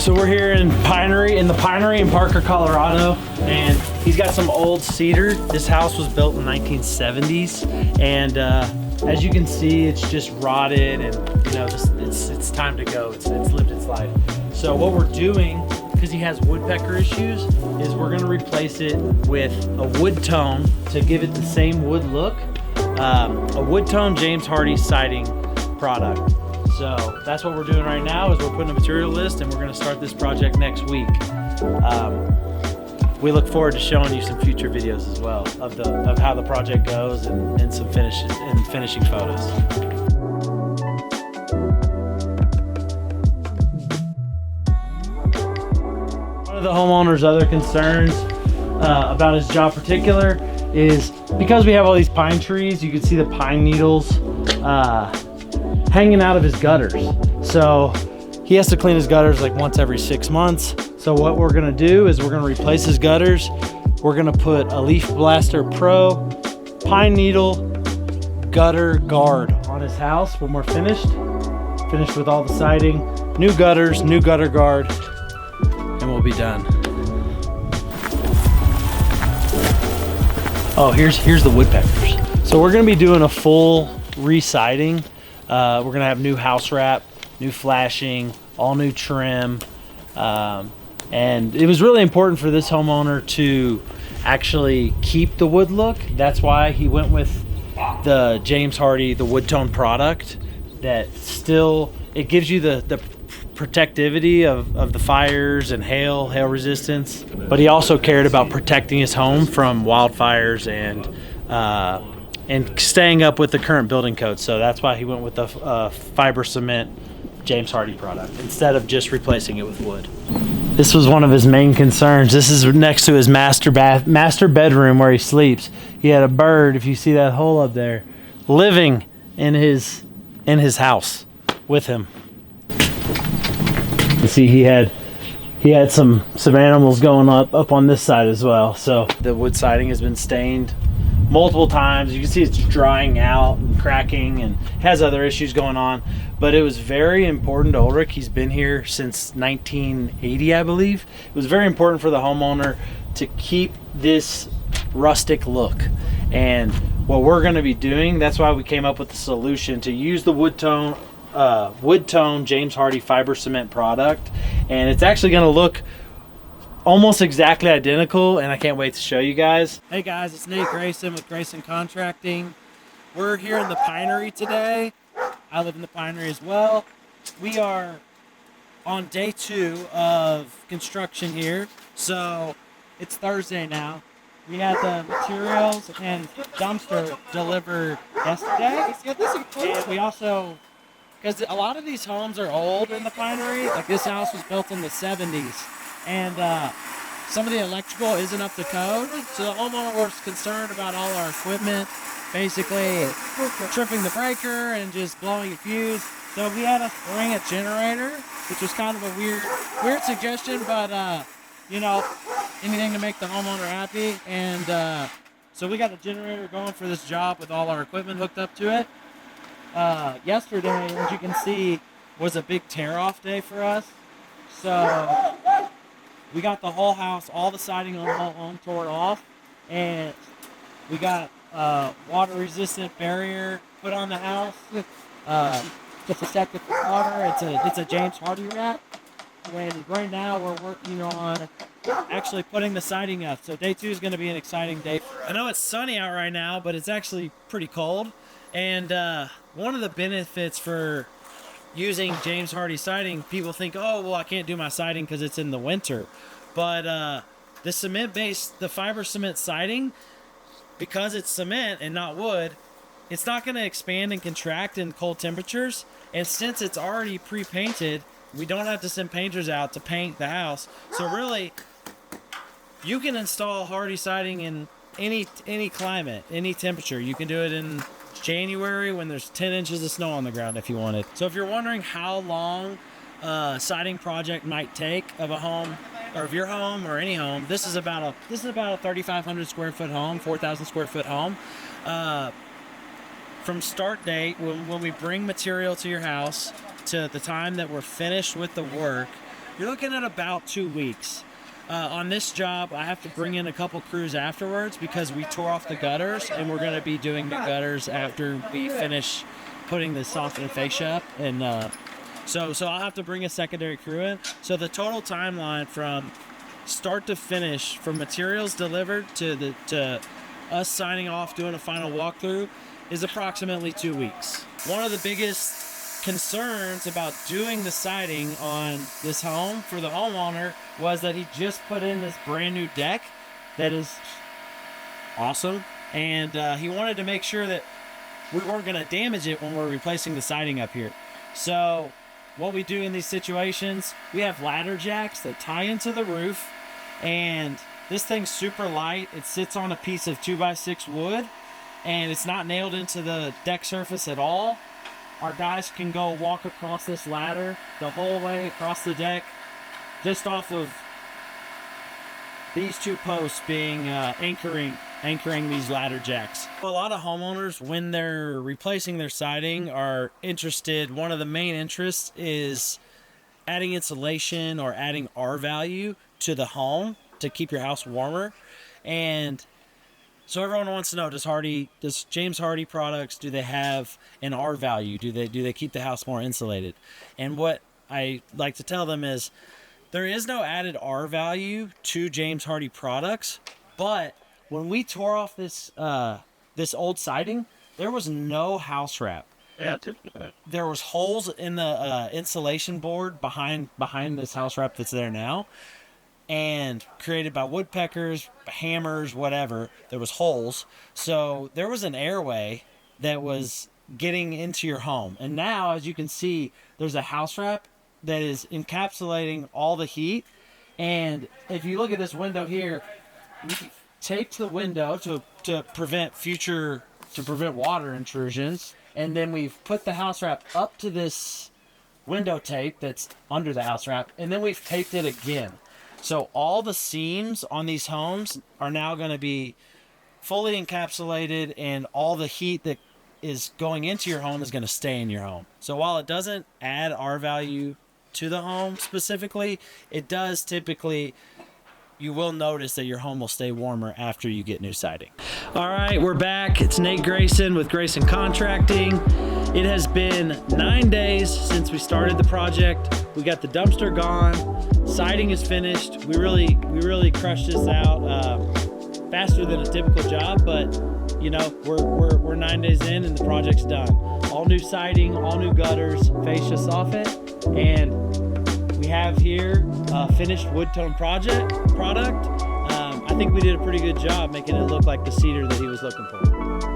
So we're here in the Pinery in Parker, Colorado, and he's got some old cedar. This house was built in the 1970s, and as you can see, it's just rotted, and you know, it's time to go. It's lived its life. So what we're doing, because he has woodpecker issues, is we're gonna replace it with a wood tone to give it the same wood look. A wood tone James Hardie siding product. So that's what we're doing right now, is we're putting a material list, and we're gonna start this project next week. We look forward to showing you some future videos as well of how the project goes and some finishing photos. One of the homeowner's other concerns about his job particular is because we have all these pine trees, you can see the pine needles hanging out of his gutters. So he has to clean his gutters like once every 6 months. So what we're gonna do is we're gonna replace his gutters. We're gonna put a Leaf Blaster Pro pine needle gutter guard on his house when we're finished with all the siding, new gutters, new gutter guard, and we'll be done. Oh, here's the woodpeckers. So we're gonna be doing a full re-siding. We're gonna have new house wrap, new flashing, all new trim. And it was really important for this homeowner to actually keep the wood look. That's why he went with the James Hardie, the wood tone product that still, it gives you the protectivity of the fires and hail resistance. But he also cared about protecting his home from wildfires and staying up with the current building code. So that's why he went with the fiber cement James Hardie product instead of just replacing it with wood. This was one of his main concerns. This is next to his master bedroom where he sleeps. He had a bird, if you see that hole up there, living in his house with him. You see he had some animals going up on this side as well. So the wood siding has been stained multiple times. You can see it's drying out and cracking and has other issues going on. But it was very important to Ulrich. He's been here since 1980, I believe. It was very important for the homeowner to keep this rustic look. And what we're going to be doing, that's why we came up with the solution to use the wood tone James Hardie fiber cement product. And it's actually going to look almost exactly identical, and I can't wait to show you guys. Hey guys, it's Nate Grayson with Grayson Contracting. We're here in the Pinery today. I live in the Pinery as well. We are on day 2 of construction here. So it's Thursday now. We had the materials and dumpster delivered yesterday. And we also, because a lot of these homes are old in the Pinery, like this house was built in the 70s. And some of the electrical isn't up to code. So the homeowner was concerned about all our equipment basically tripping the breaker and just blowing a fuse. So we had to bring a generator, which was kind of a weird suggestion, but you know, anything to make the homeowner happy. And so we got a generator going for this job with all our equipment hooked up to it. Yesterday, as you can see, was a big tear-off day for us. So we got the whole house, all the siding on the whole home torn off, and we got water-resistant barrier put on the house to protect it from water. It's a James Hardie wrap. And right now we're working on actually putting the siding up. So day 2 is going to be an exciting day. I know it's sunny out right now, but it's actually pretty cold. And one of the benefits for using James Hardie siding, people think, oh, well, I can't do my siding because it's in the winter. But the fiber cement siding, because it's cement and not wood, it's not going to expand and contract in cold temperatures. And since it's already pre-painted, we don't have to send painters out to paint the house. So really, you can install Hardie siding in any climate, any temperature. You can do it in January when there's 10 inches of snow on the ground if you wanted. So if you're wondering how long a siding project might take of a home, or of your home or any home, this is about a 3,500 square foot home, 4,000 square foot home. From start date, when we bring material to your house, to the time that we're finished with the work, You're looking at about 2 weeks. On this job, I have to bring in a couple crews afterwards because we tore off the gutters, and we're going to be doing the gutters after we finish putting the soffit and fascia up. And so I'll have to bring a secondary crew in. So the total timeline from start to finish, from materials delivered to us signing off, doing a final walkthrough, is approximately 2 weeks. One of the biggest concerns about doing the siding on this home for the homeowner was that he just put in this brand new deck that is awesome, and he wanted to make sure that we weren't going to damage it when we're replacing the siding up here. So what we do in these situations, we have ladder jacks that tie into the roof, and this thing's super light. It sits on a piece of 2x6 wood, and it's not nailed into the deck surface at all. Our guys can go walk across this ladder the whole way across the deck, just off of these two posts being anchoring these ladder jacks. A lot of homeowners, when they're replacing their siding, are interested. One of the main interests is adding insulation or adding R value to the home to keep your house warmer. And so everyone wants to know, does James Hardie products, do they have an R value? Do they keep the house more insulated? And what I like to tell them is there is no added R value to James Hardie products, but when we tore off this old siding, there was no house wrap. Yeah. There was holes in the insulation board behind this house wrap that's there now, and created by woodpeckers, hammers, whatever. There was holes, so there was an airway that was getting into your home. And now, as you can see, there's a house wrap that is encapsulating all the heat. And if you look at this window here, we taped the window to prevent water intrusions, and then we've put the house wrap up to this window tape that's under the house wrap, and then we've taped it again. So all the seams on these homes are now going to be fully encapsulated, and all the heat that is going into your home is going to stay in your home. So while it doesn't add R value to the home specifically, it does typically, you will notice that your home will stay warmer after you get new siding. All right, we're back. It's Nate Grayson with Grayson Contracting. It has been 9 days since we started the project. We got the dumpster gone. Siding is finished. We really crushed this out faster than a typical job, but you know, we're 9 days in and the project's done. All new siding, all new gutters, fascia, soffit, and we have here a finished wood tone product. I think we did a pretty good job making it look like the cedar that he was looking for.